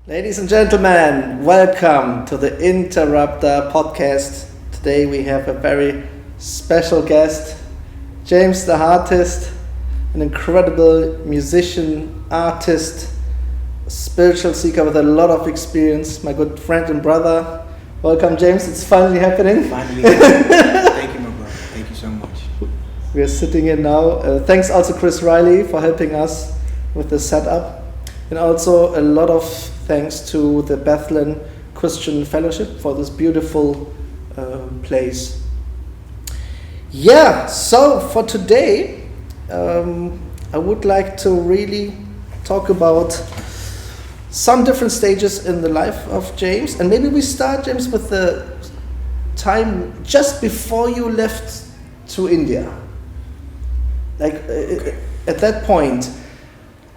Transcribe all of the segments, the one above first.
Ladies and gentlemen, welcome to the Interruptor podcast. Today we have a very special guest, James the Heartist, an incredible musician, artist, spiritual seeker with a lot of experience, my good friend and brother. Welcome, James. It's finally happening. Finally. Thank you, my brother. Thank you so much. We are sitting here now. Thanks also Chris Riley for helping us with the setup. And also a lot of thanks to the Bethlehem Christian Fellowship for this beautiful place. Yeah, so for today, I would like to really talk about some different stages in the life of James. And maybe we start, James, with the time just before you left to India. At that point,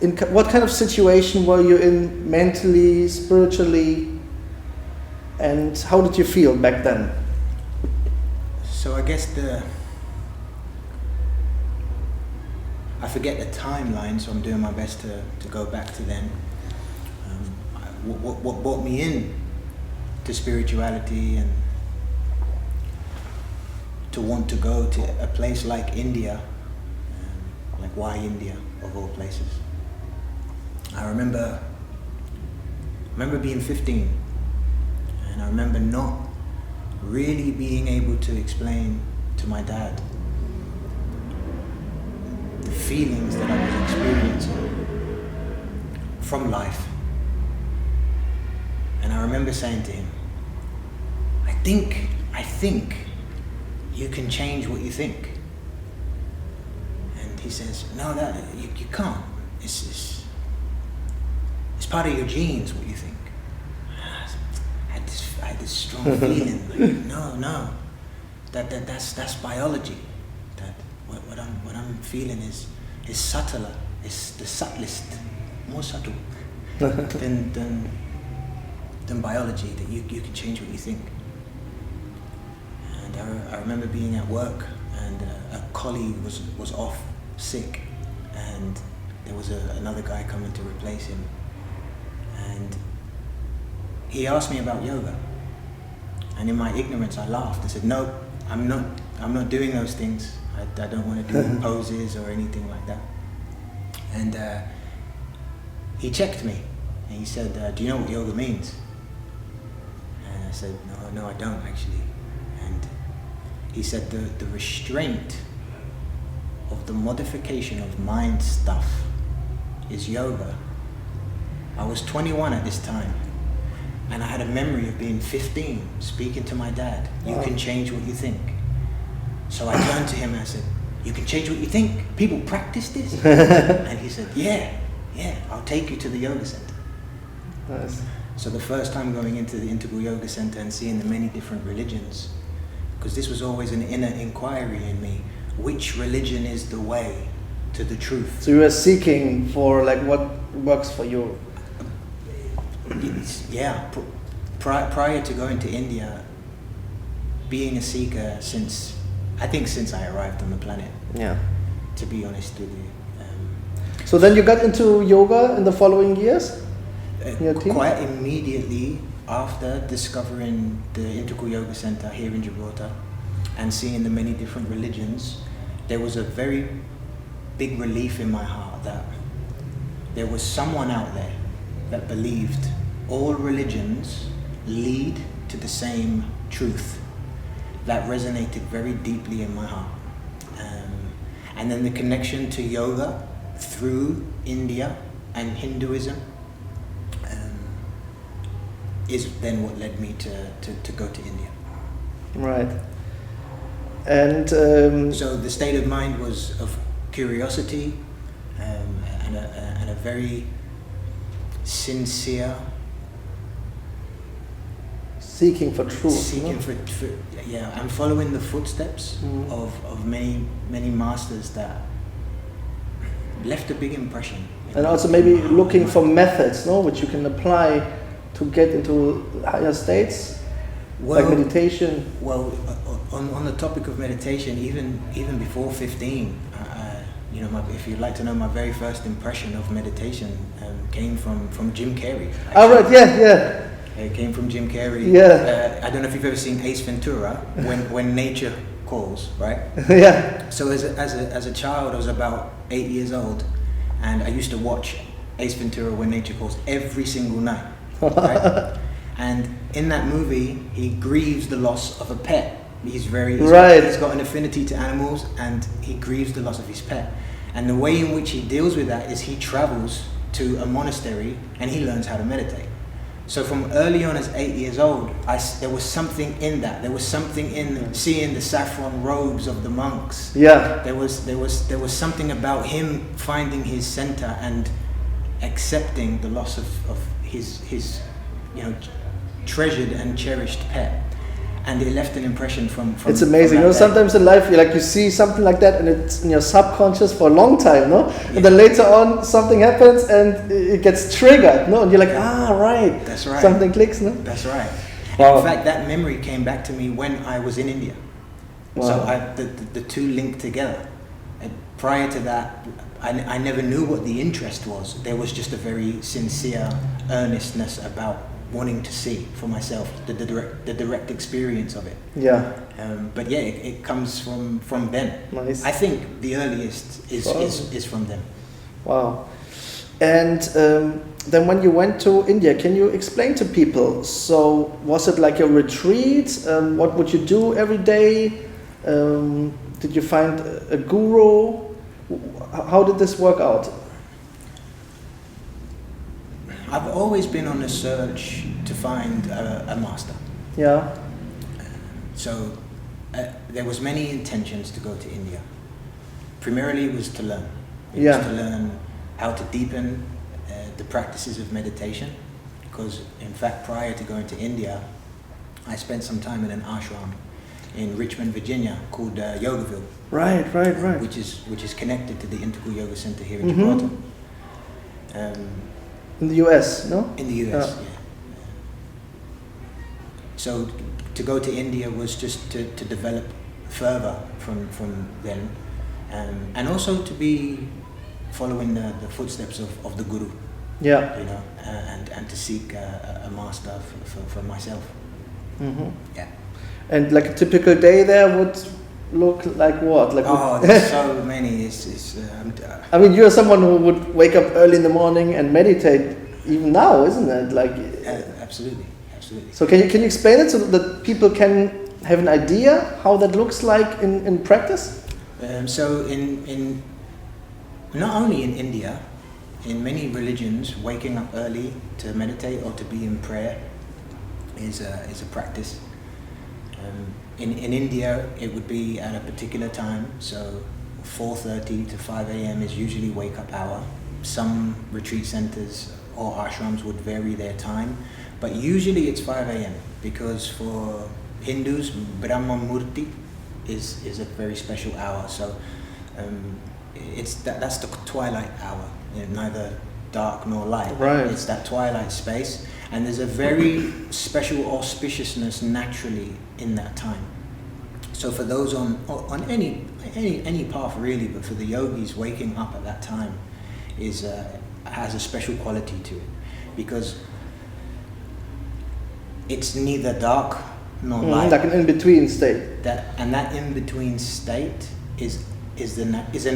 in what kind of situation were you in mentally, spiritually, and how did you feel back then? So I guess I forget the timeline, so I'm doing my best to go back to then. What brought me in to spirituality and to want to go to a place like India, like why India of all places? I remember being 15, and I remember not really being able to explain to my dad the feelings that I was experiencing from life. And I remember saying to him, I think you can change what you think. And he says, no, you can't. It's part of your genes, what you think. I had this strong feeling, like, no, that's biology. That what I'm feeling is subtler. It's the subtlest, more subtle than biology. That you can change what you think. And I remember being at work, and a colleague was off sick, and there was another guy coming to replace him. And he asked me about yoga, and in my ignorance I laughed. I said, no, I'm not doing those things. I don't want to do poses or anything like that. And he checked me, and he said, do you know what yoga means? And I said, no, I don't actually. And he said, the restraint of the modification of mind stuff is yoga. I was 21 at this time, and I had a memory of being 15, speaking to my dad. You can change what you think. So I turned to him and I said, you can change what you think? People practice this? And he said, yeah, I'll take you to the yoga center. Nice. So the first time going into the Integral Yoga Center and seeing the many different religions, because this was always an inner inquiry in me, which religion is the way to the truth? So you were seeking for what works for you. Yeah, prior to going to India, being a seeker since I arrived on the planet. Yeah. To be honest with you. So then you got into yoga in the following years? Quite immediately after discovering the Integral Yoga Center here in Gibraltar and seeing the many different religions, there was a very big relief in my heart that there was someone out there that believed all religions lead to the same truth. That resonated very deeply in my heart. And then the connection to yoga through India and Hinduism is then what led me to go to India. Right. And so the state of mind was of curiosity and a very sincere seeking for truth. Seeking for I'm following the footsteps of many masters that left a big impression. And also maybe looking for methods, which you can apply to get into higher states, like meditation. Well, on the topic of meditation, even before 15, you know, if you'd like to know, my very first impression of meditation came from Jim Carrey. Oh, right, yeah. It came from Jim Carrey. Yeah. I don't know if you've ever seen Ace Ventura, when nature calls, right? Yeah. So as a child, I was about 8 years old, and I used to watch Ace Ventura, When Nature Calls, every single night. Right? And in that movie, he grieves the loss of a pet. He's got an affinity to animals, and he grieves the loss of his pet. And the way in which he deals with that is he travels to a monastery and he learns how to meditate. So from early on, as 8 years old, there was something in that. There was something in seeing the saffron robes of the monks. Yeah. There was something about him finding his center and accepting the loss of his treasured and cherished pet. And it left an impression from it's amazing, sometimes in life you see something like that and it's in your subconscious for a long time, no? Yeah. And then later on something happens and it gets triggered, no? And you're like, right. That's right. Something clicks, no? That's right. Wow. In fact, that memory came back to me when I was in India. Wow. So the two linked together. And prior to that, I never knew what the interest was. There was just a very sincere earnestness about wanting to see for myself the direct experience of it. Yeah. But yeah, it comes from them. Nice. I think the earliest is from them. Wow. And then when you went to India, can you explain to people? So was it like a retreat? What would you do every day? Did you find a guru? How did this work out? I've always been on a search to find a master. Yeah. So there was many intentions to go to India. Primarily it was to learn. It was to learn how to deepen the practices of meditation. Because in fact, prior to going to India, I spent some time in an ashram in Richmond, Virginia, called Yogaville. Right. Which is connected to the Integral Yoga Center here in Gibraltar. In the US, no? In the US, yeah. So to go to India was just to develop further from then, and also to be following the footsteps of the Guru. Yeah. You know, and to seek a master for myself. Mm-hmm. Yeah. And like a typical day there would look like what? There's so many. I mean, you're someone who would wake up early in the morning and meditate even now, isn't it? Absolutely. So can you explain it so that people can have an idea how that looks like in practice? So in not only in India, in many religions, waking up early to meditate or to be in prayer is a practice. In India, it would be at a particular time, so 4:30 to 5 a.m. is usually wake-up hour. Some retreat centers or ashrams would vary their time, but usually it's 5 a.m. because for Hindus, Brahma Murti is a very special hour. So that's the twilight hour, neither dark nor light. Right. It's that twilight space, and there's a very special auspiciousness naturally in that time. So for those on any path really, but for the yogis, waking up at that time has a special quality to it, because it's neither dark nor light. Like an in-between state. That in-between state is a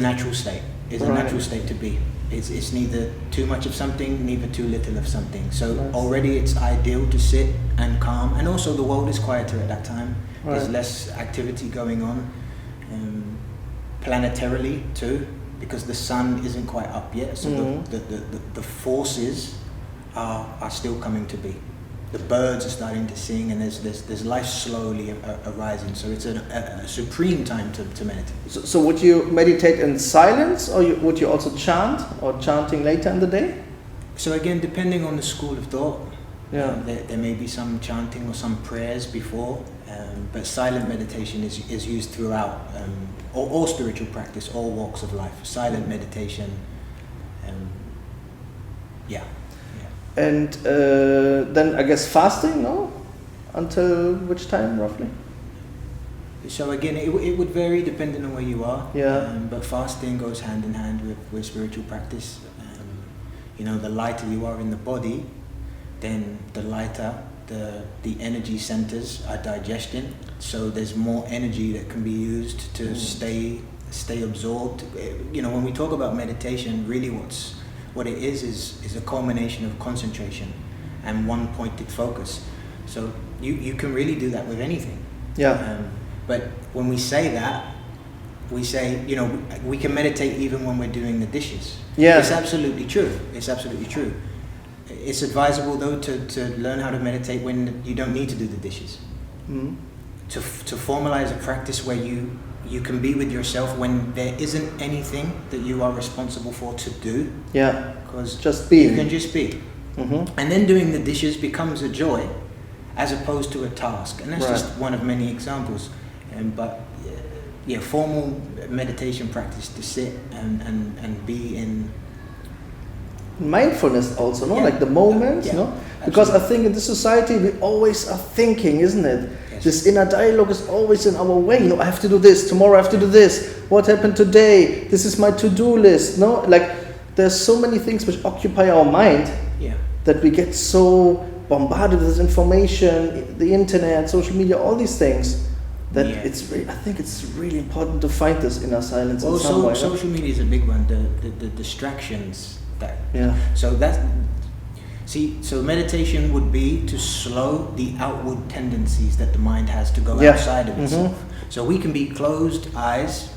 natural state. Is a Right. natural state to be. It's neither too much of something, neither too little of something. So Nice. already it's ideal to sit and calm, and also the world is quieter at that time. Right. There's less activity going on, planetarily too, because the sun isn't quite up yet. So the forces are still coming to be. The birds are starting to sing, and there's life slowly arising. So it's a supreme time to meditate. So would you meditate in silence, or would you also chant, or chanting later in the day? So again, depending on the school of thought, Yeah. there may be some chanting or some prayers before, but silent meditation is used throughout all spiritual practice, all walks of life. Silent meditation, yeah. And then I guess fasting, no? Until which time roughly? So again, it would vary depending on where you are. Yeah. But fasting goes hand in hand with spiritual practice. You know, the lighter you are in the body, then the lighter the energy centers are digesting. So there's more energy that can be used to stay absorbed. You know, when we talk about meditation, really what it is a culmination of concentration and one pointed focus. So you can really do that with anything. Yeah. But when we say that, we say, you know, we can meditate even when we're doing the dishes. Yeah. It's absolutely true. It's absolutely true. It's advisable though to learn how to meditate when you don't need to do the dishes. Mm. To formalize a practice where you can be with yourself when there isn't anything that you are responsible for to do. Yeah. Because just be. You can just be. Mm-hmm. And then doing the dishes becomes a joy as opposed to a task. And that's right. just one of many examples. But formal meditation practice to sit and be in mindfulness also, no? Yeah. Like the moment, Yeah. no? Because Absolutely. I think in this society we always are thinking, isn't it? Yes. This inner dialogue is always in our way. You know, I have to do this, tomorrow I have to do this. What happened today? This is my to-do list, no? Like there's so many things which occupy our mind that we get so bombarded with this information, the internet, social media, all these things. That I think it's really important to find this inner silence in some way. Social media is a big one. The distractions that. Yeah. So meditation would be to slow the outward tendencies that the mind has to go outside of itself. Mm-hmm. So we can be closed eyes,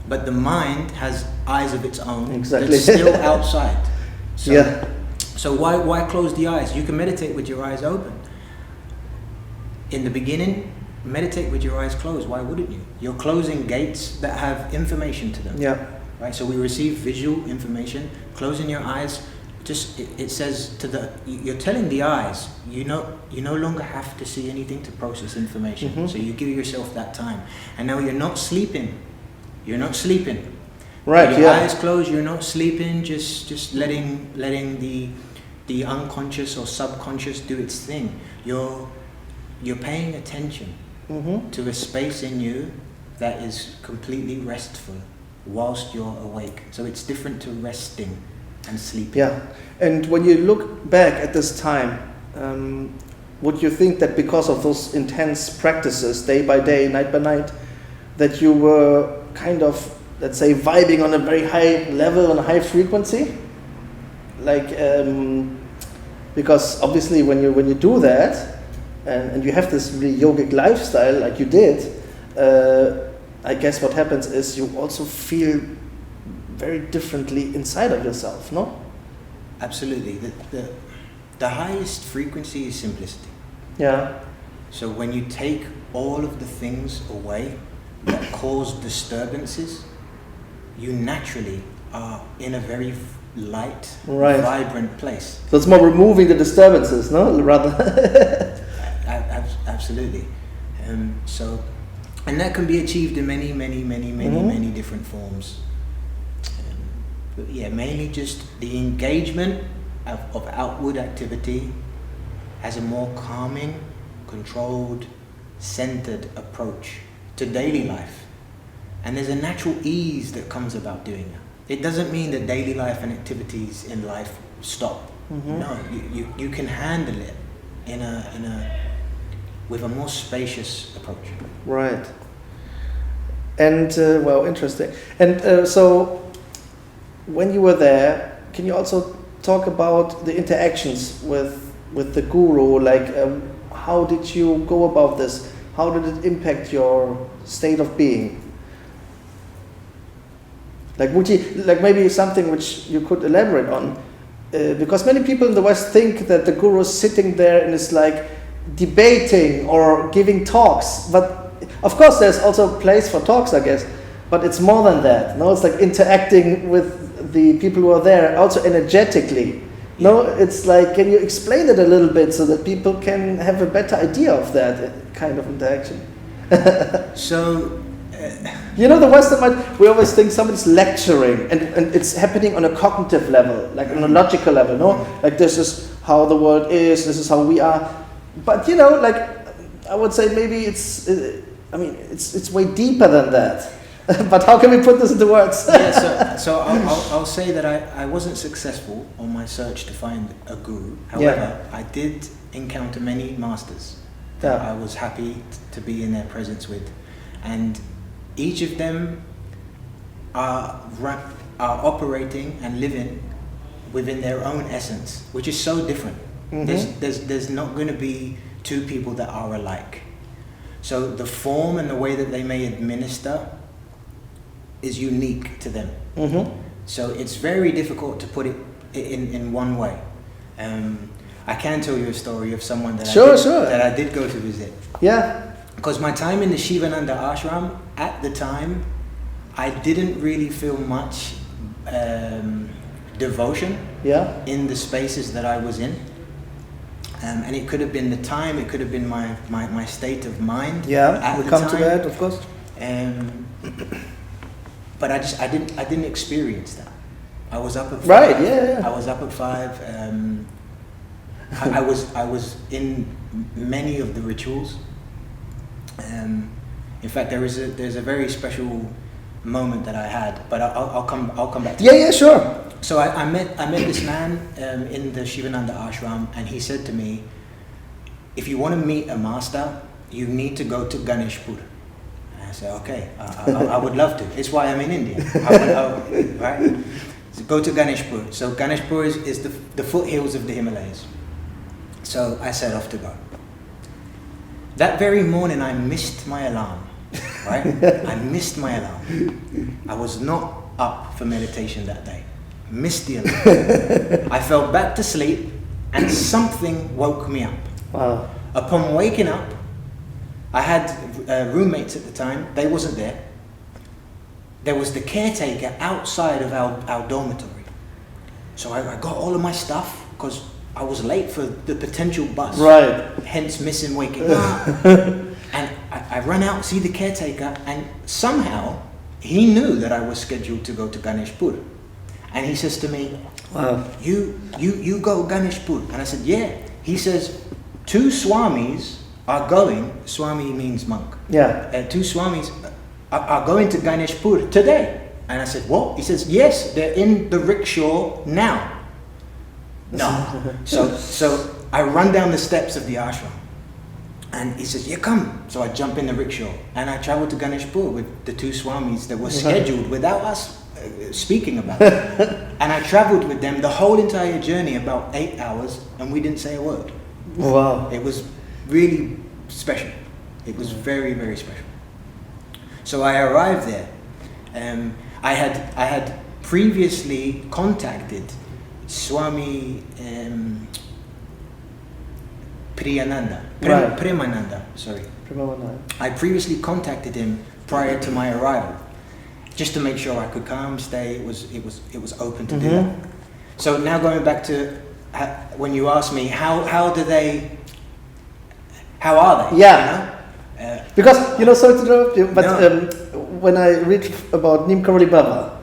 but the mind has eyes of its own. Exactly. That's still outside. So, So why close the eyes? You can meditate with your eyes open. In the beginning, meditate with your eyes closed. Why wouldn't you? You're closing gates that have information to them. Yeah. Right. So we receive visual information. Closing your eyes, just it says you're telling the eyes, you no longer have to see anything to process information. Mm-hmm. So you give yourself that time. And now you're not sleeping. You're not sleeping. Right. With your eyes closed, you're not sleeping. Just letting the unconscious or subconscious do its thing. You're paying attention to a space in you that is completely restful whilst you're awake. So it's different to resting and sleeping. Yeah. And when you look back at this time, would you think that because of those intense practices, day by day, night by night, that you were kind of, let's say, vibing on a very high level, on a high frequency? Like, because obviously when you do that, and you have this really yogic lifestyle like you did, I guess what happens is you also feel very differently inside of yourself, no? Absolutely. The highest frequency is simplicity. Yeah. So when you take all of the things away that cause disturbances, you naturally are in a very light, vibrant place. So it's more removing the disturbances, no? Rather. Absolutely. And that can be achieved in many different forms. But mainly just the engagement of outward activity has a more calming, controlled, centered approach to daily life. And there's a natural ease that comes about doing that. It doesn't mean that daily life and activities in life stop. Mm-hmm. No, you can handle it with a more spacious approach. Right. And interesting. And so when you were there, can you also talk about the interactions with the guru? Like, how did you go about this? How did it impact your state of being? Like, maybe something which you could elaborate on, because many people in the West think that the guru is sitting there and is like debating or giving talks, but of course there's also a place for talks, I guess, but it's more than that. No, it's like interacting with the people who are there, also energetically. No, it's like, can you explain it a little bit so that people can have a better idea of that kind of interaction? So. The Western mind, we always think somebody's lecturing, and it's happening on a cognitive level, like on a logical level, no? Like, this is how the world is, this is how we are. But, like, I would say maybe it's, I mean, it's way deeper than that. But how can we put this into words? Yeah, so I'll say that I wasn't successful on my search to find a guru. However, I did encounter many masters that I was happy to be in their presence with, and each of them are operating and living within their own essence, which is so different. There's not going to be two people that are alike. So the form and the way that they may administer is unique to them. So it's very difficult to put it in one way. I can tell you a story of someone that I did go to visit. Yeah. Because my time in the Shivananda ashram, at the time, I didn't really feel much devotion in the spaces that I was in. And it could have been the time, it could have been my state of mind. Yeah, we'll come to that, of course. But I didn't experience that. I was up at 5. Right, yeah. I was up at 5. I was in many of the rituals. In fact, there's a very special moment that I had, but I'll come back to that. Yeah, sure. So I met this man in the Shivananda ashram, and he said to me, if you want to meet a master, you need to go to Ganeshpur. And I said, okay, I would love to. It's why I'm in India. Right? So go to Ganeshpur. So Ganeshpur is the foothills of the Himalayas. So I set off to go. That very morning, I missed my alarm. Right? I missed my alarm. I was not up for meditation that day. Missed the alarm. I fell back to sleep, and something woke me up. Wow. Upon waking up, I had roommates at the time. They wasn't there. There was the caretaker outside of our dormitory. So I got all of my stuff because I was late for the potential bus. Right. Hence missing waking up. And I run out, see the caretaker, and somehow he knew that I was scheduled to go to Ganeshpur. And he says to me, wow. You go Ganeshpur. And I said, yeah. He says, 2 swamis are going, swami means monk. Yeah. 2 swamis are going to Ganeshpur today. And I said, what? He says, yes, they're in the rickshaw now. No. So I run down the steps of the ashram. And he says, yeah, come. So I jump in the rickshaw. And I travel to Ganeshpur with the 2 swamis that were scheduled without us speaking about it. And I traveled with them the whole entire journey, about 8 hours, and we didn't say a word. Wow. It was really special. It was very, very special. So I arrived there. I had previously contacted Swami Premananda, sorry. I previously contacted him prior to my arrival, just to make sure I could come, stay. It was open to do that. So now going back to when you asked me how are they? Yeah. You know? Because sorry to interrupt you, but when I read about Neem Karoli Baba,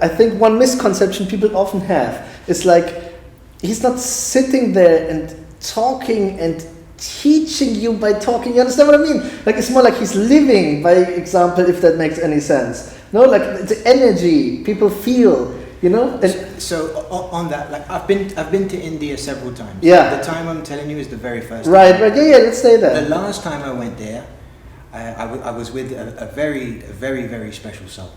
I think one misconception people often have is like he's not sitting there and talking and teaching you by talking. You understand what I mean? Like it's more like he's living by example, if that makes any sense. No, like the energy people feel, And so on that, like I've been to India several times. Yeah. The time I'm telling you is the very first time. Right. Yeah. Let's say that. The last time I went there, I was with a very, very, very special soul.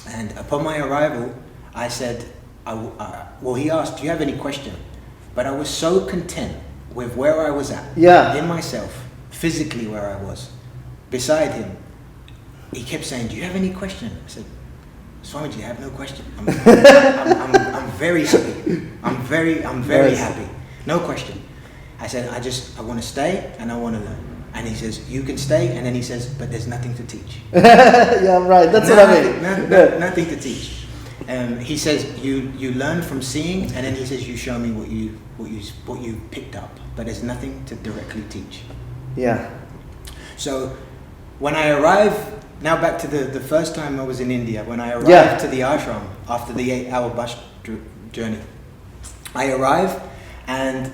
And upon my arrival, I said, he asked, do you have any question? But I was so content with where I was at, in myself, physically where I was, beside him. He kept saying, do you have any question? I said, Swamiji, I have no question. I'm very happy. I'm very happy. No question. I said, I want to stay and I want to learn. And he says, you can stay. And then he says, but there's nothing to teach. Yeah, right. That's what I mean. Nothing to teach. He says, you learn from seeing, and then he says, you show me what you picked up. But there's nothing to directly teach. Yeah. So when I arrived, now back to the first time I was in India, when I arrived to the ashram after the 8-hour bus journey, I arrived and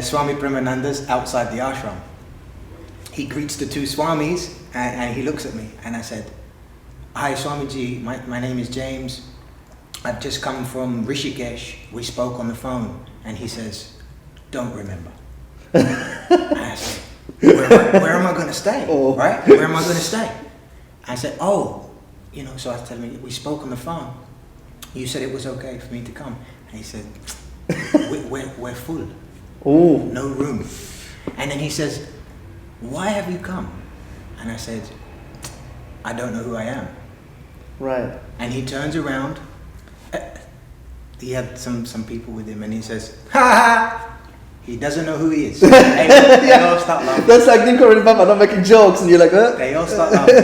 Swami Premananda's outside the ashram. he greets the two Swamis and he looks at me and I said, "Hi Swamiji, my name is James. I've just come from Rishikesh. We spoke on the phone." And he says, "Don't remember." And I said, where am I going to stay? Oh. Right? Where am I going to stay? I said, "Oh, so I was telling him, we spoke on the phone. You said it was okay for me to come." And he said, we're full. Oh. No room. And then he says, "Why have you come?" And I said, "I don't know who I am." Right. And he turns around. He had some people with him and he says, "Ha ha! He doesn't know who he is." They all start laughing. That's like Nico and Papa not making jokes, and you're like, huh? They all start laughing.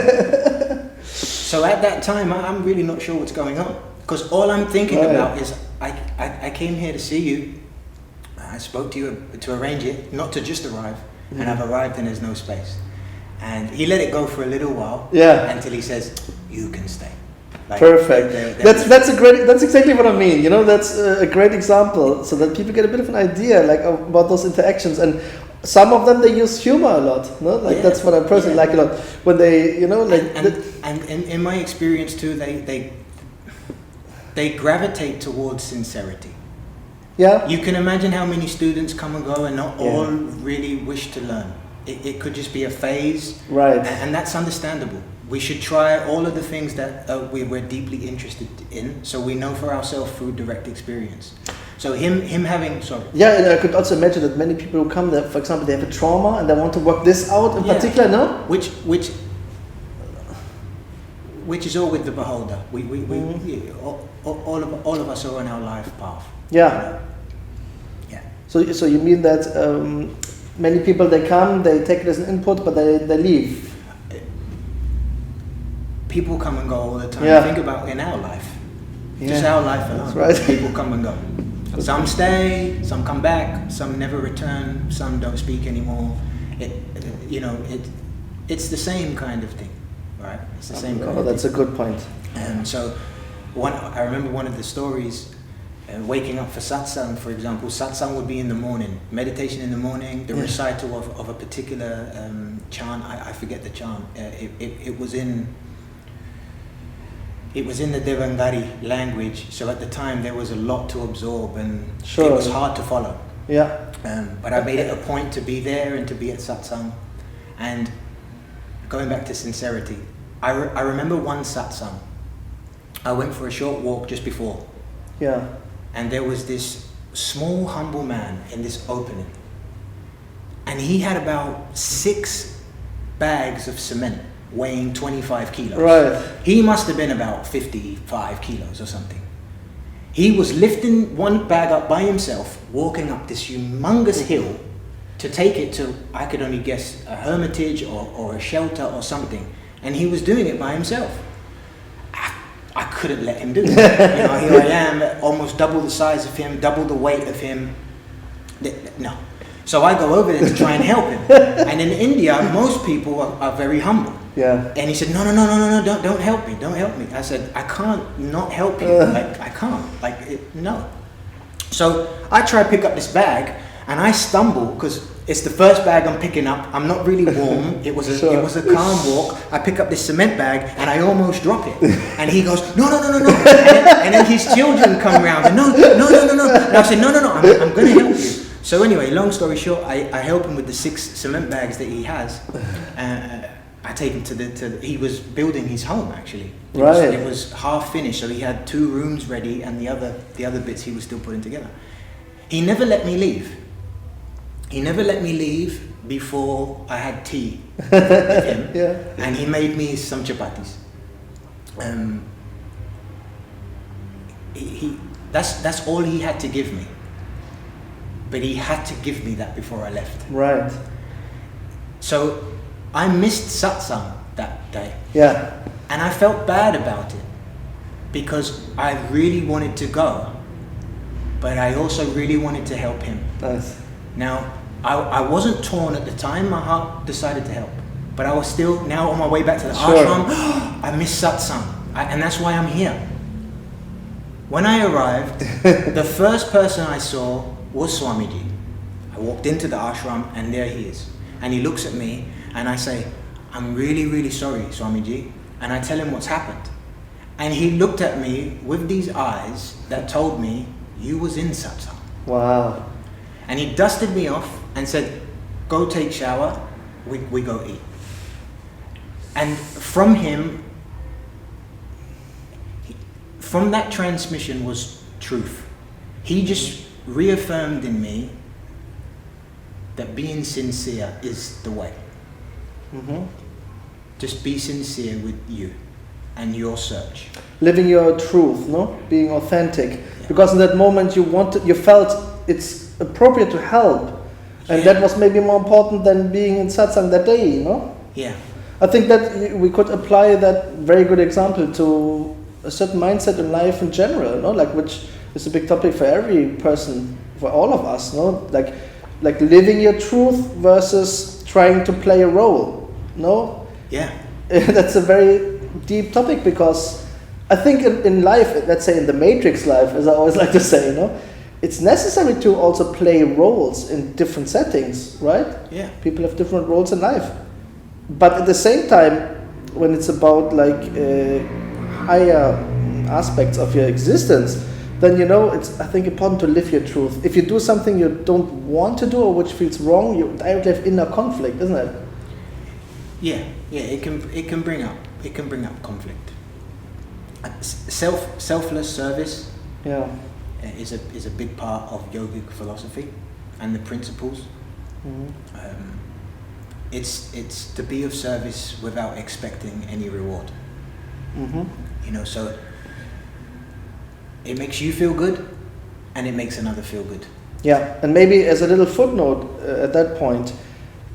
So at that time, I'm really not sure what's going on. Because all I'm thinking about is, I came here to see you. I spoke to you to arrange it, not to just arrive. And I've arrived and there's no space. And he let it go for a little while. Yeah. Until he says, "You can stay." Like, Perfect. That's exactly what I mean. That's a great example, so that people get a bit of an idea, like, about those interactions. And some of them, they use humor a lot. No, like that's what I personally like a lot when they, and in my experience too, they gravitate towards sincerity. Yeah. You can imagine how many students come and go, and not all really wish to learn. It could just be a phase, right? And that's understandable. We should try all of the things that we're deeply interested in, so we know for ourselves through direct experience. So him having, sorry. Yeah, and I could also imagine that many people who come there, for example, they have a trauma and they want to work this out in particular, no? Which is all with the beholder. All of us are on our life path. Yeah. Yeah. So you mean that many people, they come, they take it as an input, but they leave. People come and go all the time. Yeah. Think about in our life. Just our life alone. That's right. People come and go. Some stay, some come back, some never return, some don't speak anymore. It's the same kind of thing, right? It's the same kind of that's thing. A good point. So I remember one of the stories, waking up for satsang, for example. Satsang would be in the morning, meditation in the morning, the recital of a particular chant. I forget the chant. It was in the Devangari language, so at the time there was a lot to absorb and it was hard to follow. Yeah. But I made it a point to be there and to be at satsang. And going back to sincerity, I remember one satsang. I went for a short walk just before. Yeah. And there was this small, humble man in this opening. And he had about 6 bags of cement weighing 25 kilos. Right. He must have been about 55 kilos or something. He was lifting one bag up by himself, walking up this humongous hill to take it to, I could only guess, a hermitage or a shelter or something. And he was doing it by himself. I couldn't let him do it. Here I am, almost double the size of him, double the weight of him. No. So I go over there to try and help him. And in India, most people are very humble. Yeah. And he said, no, don't help me. I said, I can't not help you. I can't. No. So I try to pick up this bag, and I stumble because it's the first bag I'm picking up. I'm not really warm. It was a calm walk. I pick up this cement bag and I almost drop it. And he goes, no. And then his children come around and no. And I said, no, I'm going to help you. So anyway, long story short, I help him with the 6 cement bags that he has. I take him to he was building his home actually. It was half finished, so he had 2 rooms ready, and the other bits he was still putting together. He never let me leave. He never let me leave before I had tea with him. Yeah. And he made me some chapatis. That's all he had to give me. But he had to give me that before I left. Right. So I missed satsang that day. Yeah. And I felt bad about it because I really wanted to go, but I also really wanted to help him. Nice. Now, I wasn't torn at the time. My heart decided to help, but I was still now on my way back to the ashram. I missed satsang, and that's why I'm here. When I arrived, the first person I saw was Swamiji. I walked into the ashram, and there he is. And he looks at me, And I say, I'm really, really sorry, Swamiji. And I tell him what's happened. And he looked at me with these eyes that told me, you was in satsang. Wow. And he dusted me off and said, go take shower, we go eat. And from him, from that transmission was truth. He just reaffirmed in me that being sincere is the way. Mm-hmm. Just be sincere with you and your search. Living your truth, no? Being authentic. Yeah. Because in that moment you felt it's appropriate to help. And that was maybe more important than being in satsang that day, you know? Yeah. I think that we could apply that very good example to a certain mindset in life in general, no? Like, which is a big topic for every person, for all of us, no? Like living your truth versus trying to play a role, no? Yeah. That's a very deep topic, because I think in life, let's say in the matrix life, as I always like to say, you know, it's necessary to also play roles in different settings, right? Yeah. People have different roles in life. But at the same time, when it's about like higher aspects of your existence, then you know it's, I think, important to live your truth. If you do something you don't want to do or which feels wrong, you directly have inner conflict, isn't it? Yeah, it can bring up conflict. Selfless service. Yeah. Is a big part of yogic philosophy and the principles. Mm-hmm. It's to be of service without expecting any reward. Mm-hmm. You know, so it makes you feel good, and it makes another feel good. Yeah, and maybe as a little footnote at that point,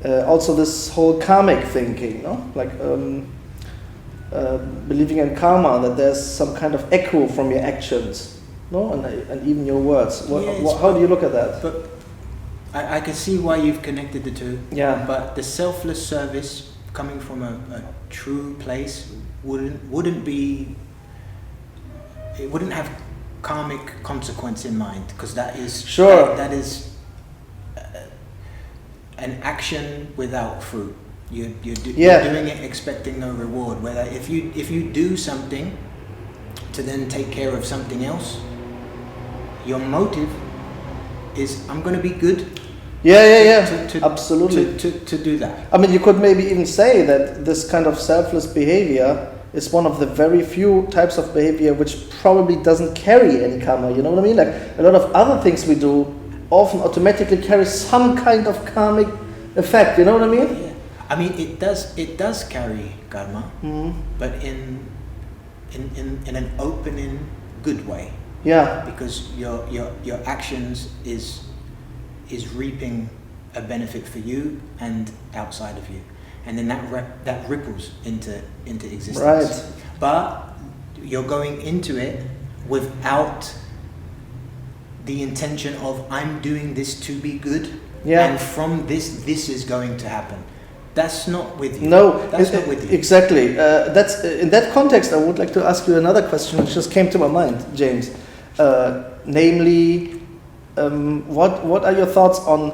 also this whole karmic thinking, no? Like believing in karma, that there's some kind of echo from your actions. No, and even your words. How do you look at that? But I can see why you've connected the two. Yeah. But the selfless service coming from a true place wouldn't be. It wouldn't have karmic consequence in mind, because that is sure. That is an action without fruit. You're doing it expecting no reward. Whether if you do something to then take care of something else, your motive is, I'm going to be good. Yeah. Absolutely. To do that. I mean, you could maybe even say that this kind of selfless behavior is one of the very few types of behavior which probably doesn't carry any karma. You know what I mean? Like a lot of other things we do often automatically carry some kind of karmic effect. You know what I mean? Yeah. I mean, it does carry karma, but in an opening, good way. Yeah. Because your actions is reaping a benefit for you and outside of you, and then that ripples into existence. Right. But you're going into it without the intention of, I'm doing this to be good, and from this is going to happen. That's not with you. No, that's not with you. Exactly. That's in that context. I would like to ask you another question, which just came to my mind, James. Namely, what are your thoughts on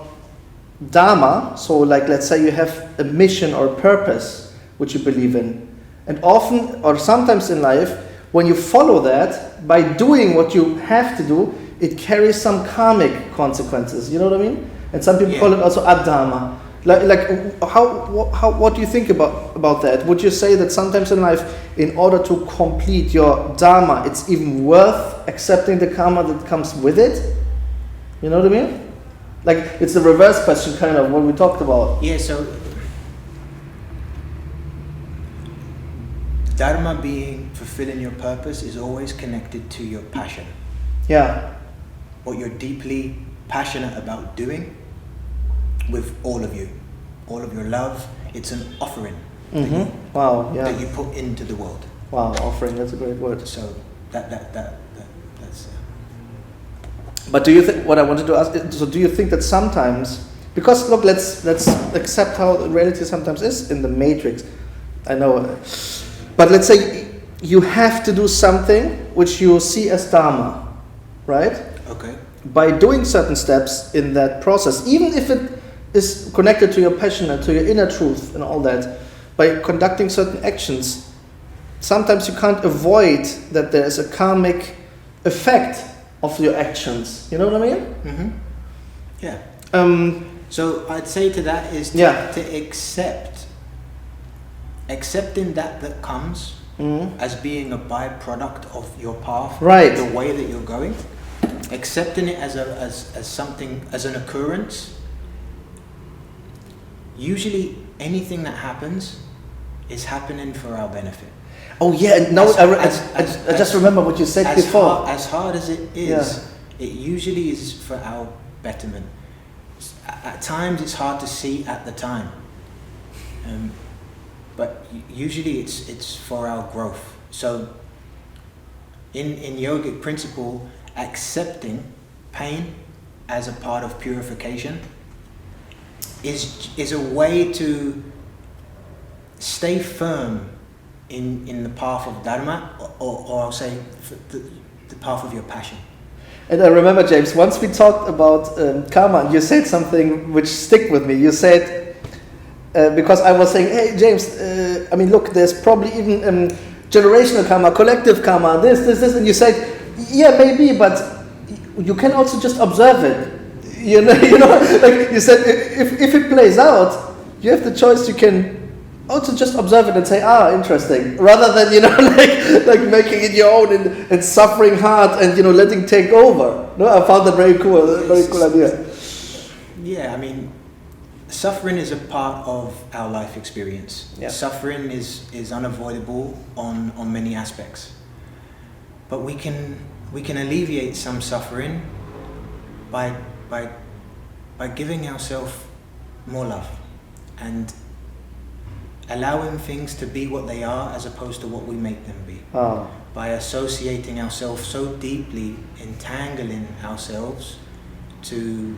Dharma? So, like, let's say you have a mission or a purpose which you believe in, and often or sometimes in life, when you follow that by doing what you have to do, it carries some karmic consequences. You know what I mean? And some people call it also adharma. What do you think about that? Would you say that sometimes in life, in order to complete your dharma, it's even worth accepting the karma that comes with it? You know what I mean? Like, it's the reverse question, kind of, what we talked about. Yeah, so dharma being fulfilling your purpose is always connected to your passion. Yeah. What you're deeply passionate about doing with all of you, all of your love. It's an offering that you put into the world. Wow, offering, that's a great word. So that's But do you think, what I wanted to ask, so do you think that sometimes, because look, let's accept how reality sometimes is in the matrix. I know, but let's say you have to do something which you see as dharma, right? okay. By doing certain steps in that process, even if it is connected to your passion and to your inner truth and all that, by conducting certain actions, sometimes you can't avoid that there is a karmic effect of your actions. You know what I mean? Mm-hmm. Yeah. So I'd say to that is to accepting that comes as being a byproduct of your path, right? The way that you're going, accepting it as something, as an occurrence. Usually, anything that happens is happening for our benefit. Oh yeah, and now I just remember what you said before. As hard as it is, it usually is for our betterment. At times it's hard to see at the time, but usually it's for our growth. So in yogic principle, accepting pain as a part of purification is a way to stay firm in the path of Dharma, or I'll say the path of your passion. And I remember, James, once we talked about karma, you said something which stick with me. You said, because I was saying, hey, James, I mean, look, there's probably even generational karma, collective karma, this, and you said, yeah, maybe, but you can also just observe it. You know, like you said, if it plays out, you have the choice. You can also just observe it and say, interesting, rather than like making it your own and suffering hard and letting take over. No, I found that very cool idea. Yeah, I mean, suffering is a part of our life experience. Yeah. Suffering is unavoidable on many aspects, but we can alleviate some suffering by giving ourselves more love and allowing things to be what they are as opposed to what we make them be. By associating ourselves so deeply, entangling ourselves to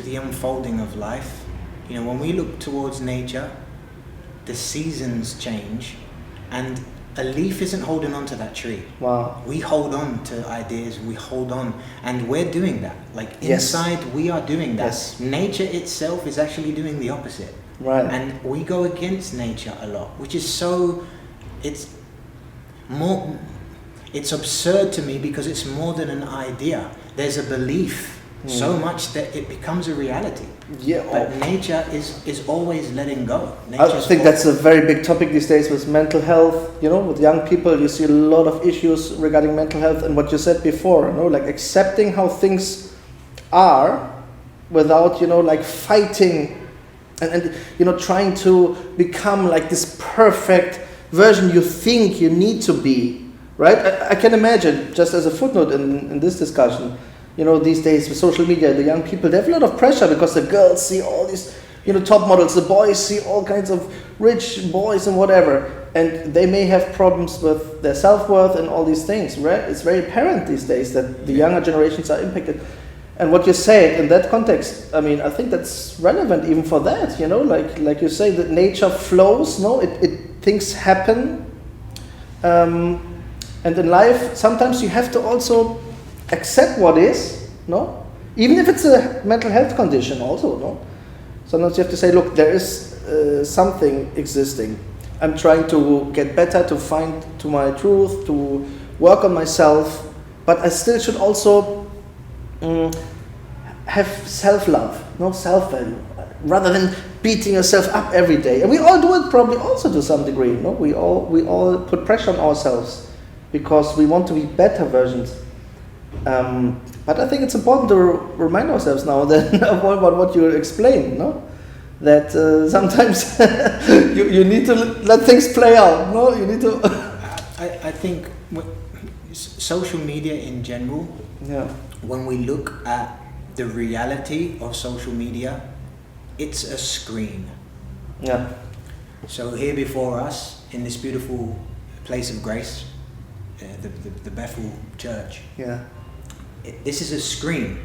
the unfolding of life. When we look towards nature, the seasons change, and a leaf isn't holding on to that tree. Wow. We hold on to ideas, we hold on, and we're doing that. Like inside, we are doing that. Yes. Nature itself is actually doing the opposite. Right. And we go against nature a lot, which is it's absurd to me, because it's more than an idea. There's a belief so much that it becomes a reality. Yeah. But nature is always letting go. I think that's a very big topic these days with mental health. With young people, you see a lot of issues regarding mental health, and what you said before, like accepting how things are without, like fighting and trying to become like this perfect version you think you need to be, right? I can imagine, just as a footnote in this discussion, these days with social media, the young people, they have a lot of pressure because the girls see all these, top models, the boys see all kinds of rich boys and whatever, and they may have problems with their self-worth and all these things, right? It's very apparent these days that the younger generations are impacted. And what you say in that context, I mean, I think that's relevant even for that, like you say, that nature flows, things happen. And in life, sometimes you have to also accept what is, even if it's a mental health condition also, Sometimes you have to say, look, there is something existing. I'm trying to get better, to find to my truth, to work on myself, but I still should also have self-love, self-value, rather than beating yourself up every day. And we all do it probably also to some degree, We all put pressure on ourselves because we want to be better versions. But I think it's important to remind ourselves now that about what you explained, that sometimes you need to let things play out. You need to. I think social media in general. Yeah. When we look at the reality of social media, it's a screen. Yeah. So here before us, in this beautiful place of grace, the Bethel Church. Yeah. This is a screen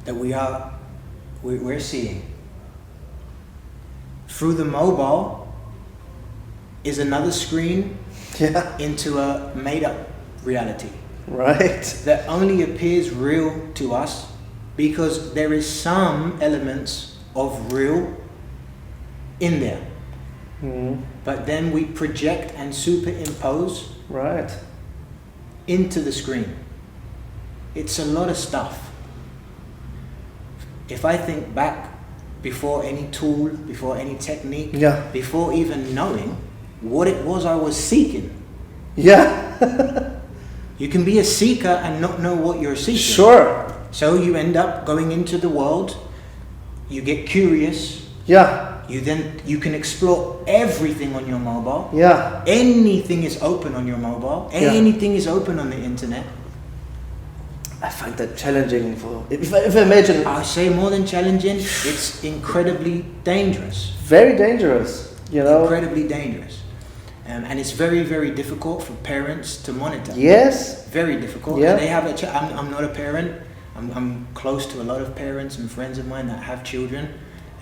that we're seeing. Through the mobile is another screen into a made-up reality. Right. That only appears real to us because there is some elements of real in there. But then we project and superimpose Right. into the screen. It's a lot of stuff. If I think back, before any tool, before any technique, Yeah. before even knowing what it was I was seeking. Yeah. You can be a seeker and not know what you're seeking. Sure. So you end up going into the world, you get curious, Yeah. you can explore everything on your mobile. Yeah. Anything is open on your mobile. Yeah. Anything is open on the internet. I find that challenging. If I imagine, I say more than challenging, it's incredibly dangerous. very dangerous. You know. Incredibly dangerous. And it's very, very difficult for parents to monitor. Yes. Very difficult. Yeah. And they have I'm not a parent. I'm close to a lot of parents and friends of mine that have children.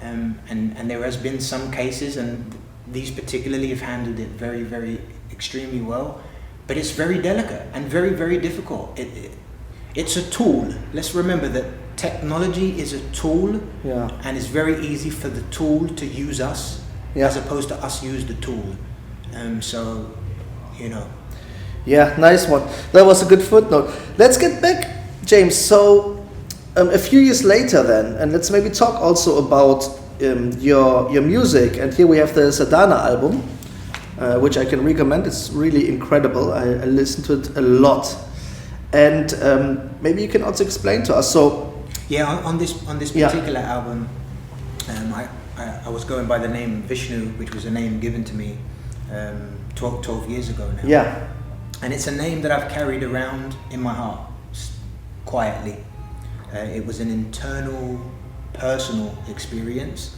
And there has been some cases, and these particularly have handled it very, very extremely well. But it's very delicate and very, very difficult. It's a tool. Let's remember that technology is a tool, Yeah. and it's very easy for the tool to use us, Yeah. as opposed to us use the tool. So, you know. Yeah, nice one. That was a good footnote. Let's get back, James. So, a few years later then, and let's maybe talk also about your music. And here we have the Sadhana album, which I can recommend. It's really incredible. I listen to it a lot. And maybe you can also explain to us. So, yeah, on this Yeah. particular album, I was going by the name Vishnu, which was a name given to me 12 years ago now. yeah, And it's a name that I've carried around in my heart, quietly. It was an internal, personal experience.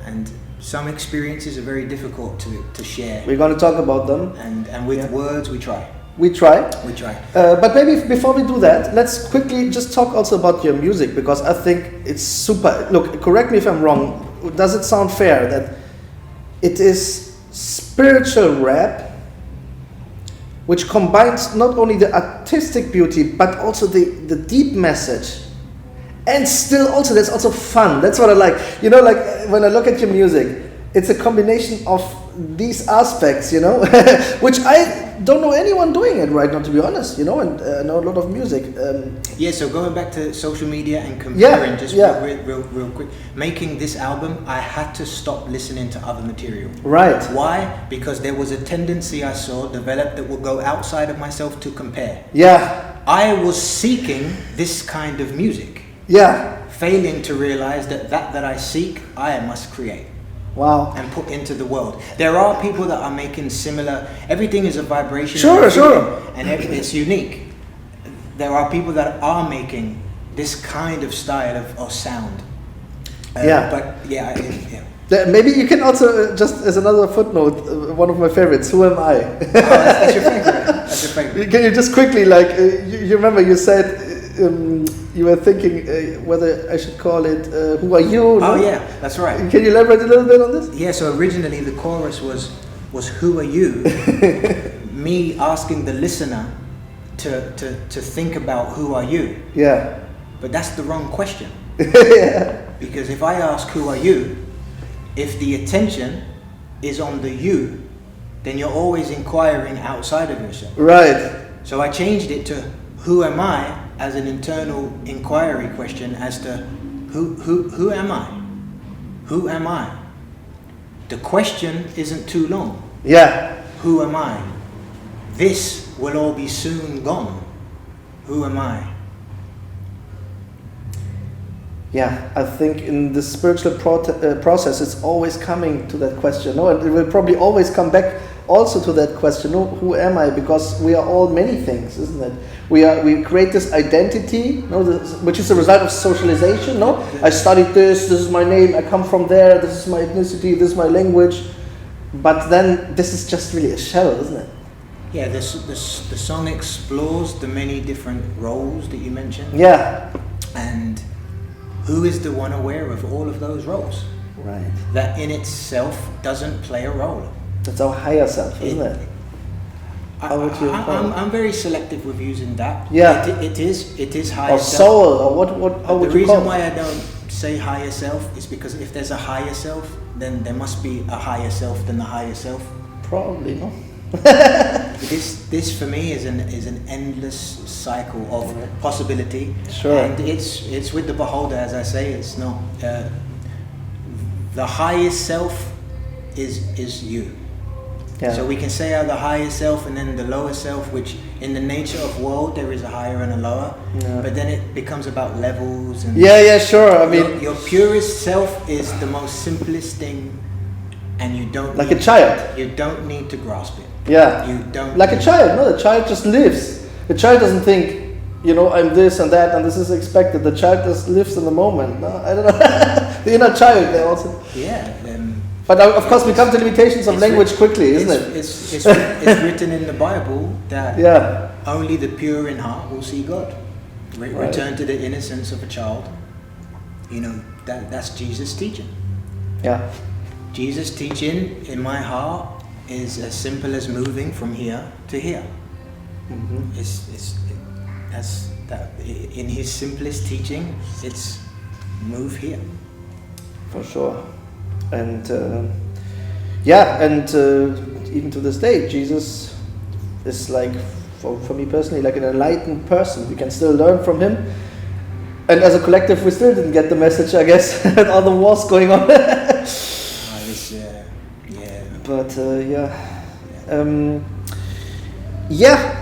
And some experiences are very difficult to share. we're going to talk about them. And with Yeah. words, we try. We try. We try. But maybe before we do that, let's quickly just talk also about your music, because I think it's super. Look, correct me if I'm wrong. Does it sound fair that it is spiritual rap, which combines not only the artistic beauty but also the deep message, and still also there's also fun. That's what I like. You know, like when I look at your music, it's a combination of these aspects, you know, which I don't know anyone doing it right now, to be honest, you know, and I know a lot of music. Yeah, so going back to social media and comparing, Yeah, real quick, making this album, I had to stop listening to other material. Right. Why? Because there was a tendency I saw develop that would go outside of myself to compare. Yeah. I was seeking this kind of music, Yeah. failing to realize that I seek, I must create Wow. and put into the world. There are people that are making similar. Everything is a vibration. Sure, sure. And it's unique. There are people that are making this kind of style of sound. Yeah. But yeah. Maybe you can also, just as another footnote, one of my favorites, Who Am I? That's your favorite. That's your favorite. Can you just quickly, like, you remember you said you were thinking whether I should call it Who Are You? No? Oh yeah, that's right. Can you elaborate a little bit on this? Yeah, so originally the chorus was Who Are You? Me asking the listener to think about who are you. Yeah. But that's the wrong question. Yeah. Because if I ask who are you, if the attention is on the you, then you're always inquiring outside of yourself. Right. So I changed it to who am I as an internal inquiry question as to who am I? Who am I? The question isn't too long. Yeah. Who am I? This will all be soon gone. Who am I? Yeah, I think in the spiritual process, it's always coming to that question. No, and it will probably always come back also to that question. No, who am I? Because we are all many things, isn't it? We create this identity, no, which is a result of socialization. No, I studied this. This is my name. I come from there. This is my ethnicity. This is my language. But then this is just really a shell, isn't it? Yeah, the song explores the many different roles that you mentioned. Yeah. And who is the one aware of all of those roles? Right. That in itself doesn't play a role. That's our higher self, isn't it? How would you call it? I'm very selective with using that. Yeah. It is higher Or self. soul, or what? How would The you call reason it? why I don't say higher self is because if there's a higher self, then there must be a higher self than the higher self. Probably no. This for me is an endless cycle of possibility. Sure. And it's with the beholder, as I say. It's not the highest self is you. Yeah. So we can say the higher self and then the lower self, which in the nature of world there is a higher and a lower. Yeah. But then it becomes about levels and Yeah, sure. I mean, your purest self is the most simplest thing, and you don't like need, a child. You don't need to grasp it. Yeah. You don't Like a need- child. No, the child just lives. The child doesn't think, I'm this and that and this is expected. The child just lives in the moment. No, I don't know. The inner child, they also. Yeah. But of course, we come to limitations of language quickly, isn't it? It's written in the Bible that only the pure in heart will see God. Return to the innocence of a child. That's Jesus' teaching. Yeah. Jesus' teaching in my heart is as simple as moving from here to here. Mm-hmm. That's that. In his simplest teaching, it's move here. For sure. And even to this day, Jesus is like, for me personally, like an enlightened person. We can still learn from him. And as a collective, we still didn't get the message, I guess, with all the wars going on.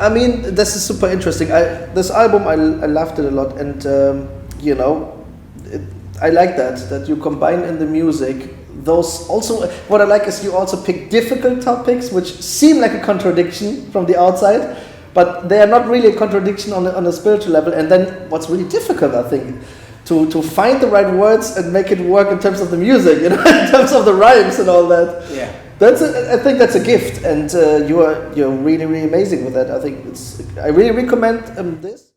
I mean, this is super interesting. This album, I loved it a lot, and I like that you combine in the music those. Also, what I like is you also pick difficult topics which seem like a contradiction from the outside, but they are not really a contradiction on a spiritual level. And then what's really difficult, I think, to find the right words and make it work in terms of the music, in terms of the rhymes and all that. Yeah. I think that's a gift, and you're really, really amazing with that. I think I really recommend this.